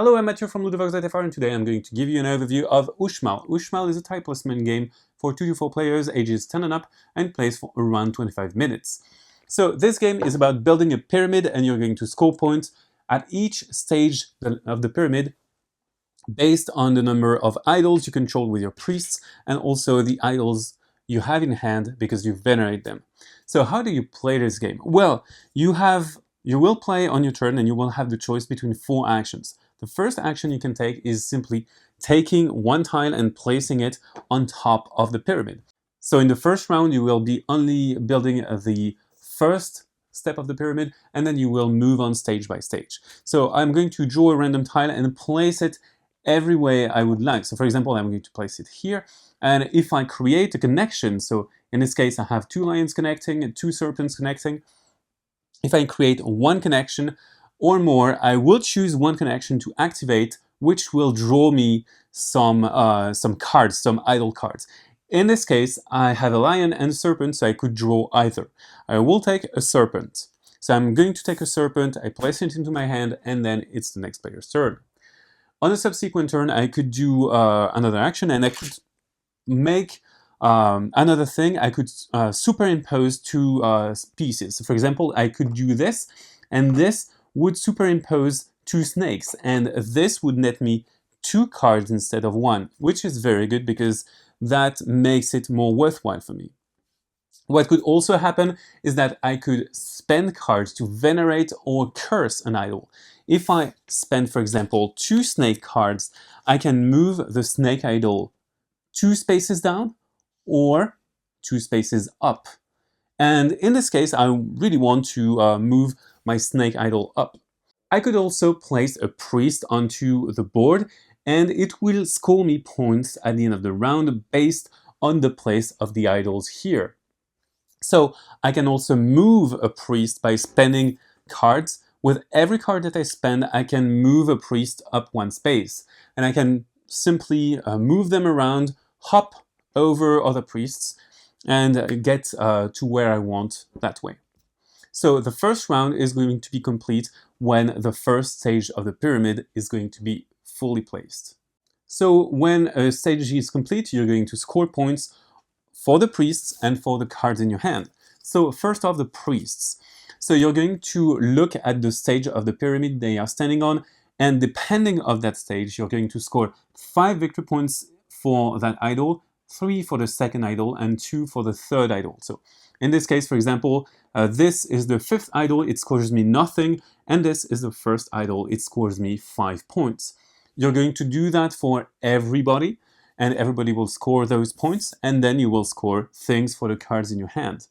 Hello, I'm Mathieu from Ludo-Chrono, and today I'm going to give you an overview of Uxmal. Uxmal is a tile placement game for 2 to 4 players, ages 10 and up, and plays for around 25 minutes. So this game is about building a pyramid, and you're going to score points at each stage of the pyramid based on the number of idols you control with your priests, and also the idols you have in hand because you venerate them. So how do you play this game? Well, you will play on your turn, and you will have the choice between 4 actions. The first action you can take is simply taking one tile and placing it on top of the pyramid. So in the first round, you will be only building the first step of the pyramid, and then you will move on stage by stage. So I'm going to draw a random tile and place it every way I would like. So for example, I'm going to place it here, and if I create a connection, so in this case I have 2 lions connecting and 2 serpents connecting. If I create one connection or more, I will choose one connection to activate, which will draw me some cards, some idle cards. In this case, I have a lion and a serpent, so I could draw either. I will take a serpent. So I'm going to take a serpent, I place it into my hand, and then it's the next player's turn. On a subsequent turn, I could do another action, and I could make another thing. I could superimpose 2 pieces. So for example, I could do this, and this would superimpose 2 snakes, and this would net me 2 cards instead of 1, which is very good because that makes it more worthwhile for me. What could also happen is that I could spend cards to venerate or curse an idol. If I spend, for example, 2 snake cards, I can move the snake idol 2 spaces down or 2 spaces up. And in this case, I really want to move my snake idol up. I could also place a priest onto the board, and it will score me points at the end of the round based on the place of the idols here. So I can also move a priest by spending cards. With every card that I spend, I can move a priest up 1 space, and I can simply move them around, hop over other priests, and get to where I want that way. So the first round is going to be complete when the first stage of the pyramid is going to be fully placed. So when a stage is complete, you're going to score points for the priests and for the cards in your hand. So first off, the priests. So you're going to look at the stage of the pyramid they are standing on, and depending on that stage, you're going to score 5 victory points for that idol, 3 for the second idol, and 2 for the third idol. So in this case, for example, this is the 5th idol, it scores me nothing, and this is the 1st idol, it scores me 5 points. You're going to do that for everybody, and everybody will score those points, and then you will score things for the cards in your hand.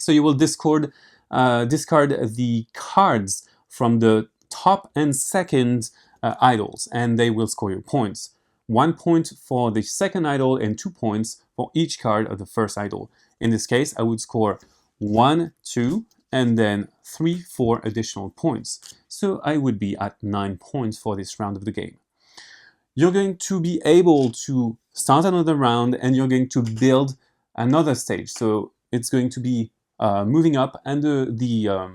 So you will discard the cards from the top and second idols, and they will score your points. 1 point for the second idol and 2 points for each card of the first idol. In this case, I would score 1, 2, and then 3, 4 additional points. So I would be at 9 points for this round of the game. You're going to be able to start another round, and you're going to build another stage. So it's going to be moving up, and the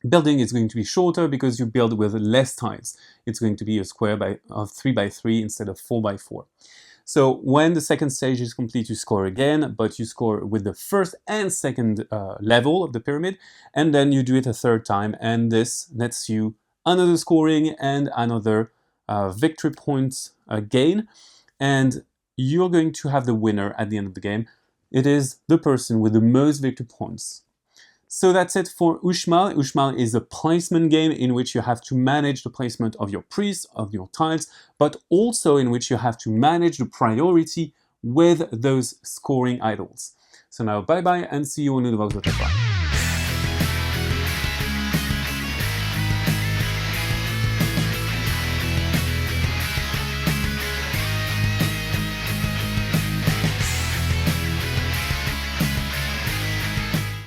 building is going to be shorter because you build with less tiles. It's going to be a square of 3 by 3 instead of 4 by 4. So when the second stage is complete, you score again, but you score with the first and second level of the pyramid, and then you do it a 3rd time, and this nets you another scoring and another victory points gain, and you're going to have the winner at the end of the game. It is the person with the most victory points. So that's it for Uxmal. Uxmal is a placement game in which you have to manage the placement of your priests, of your tiles, but also in which you have to manage the priority with those scoring idols. So now bye bye, and see you on Ludo-Chrono.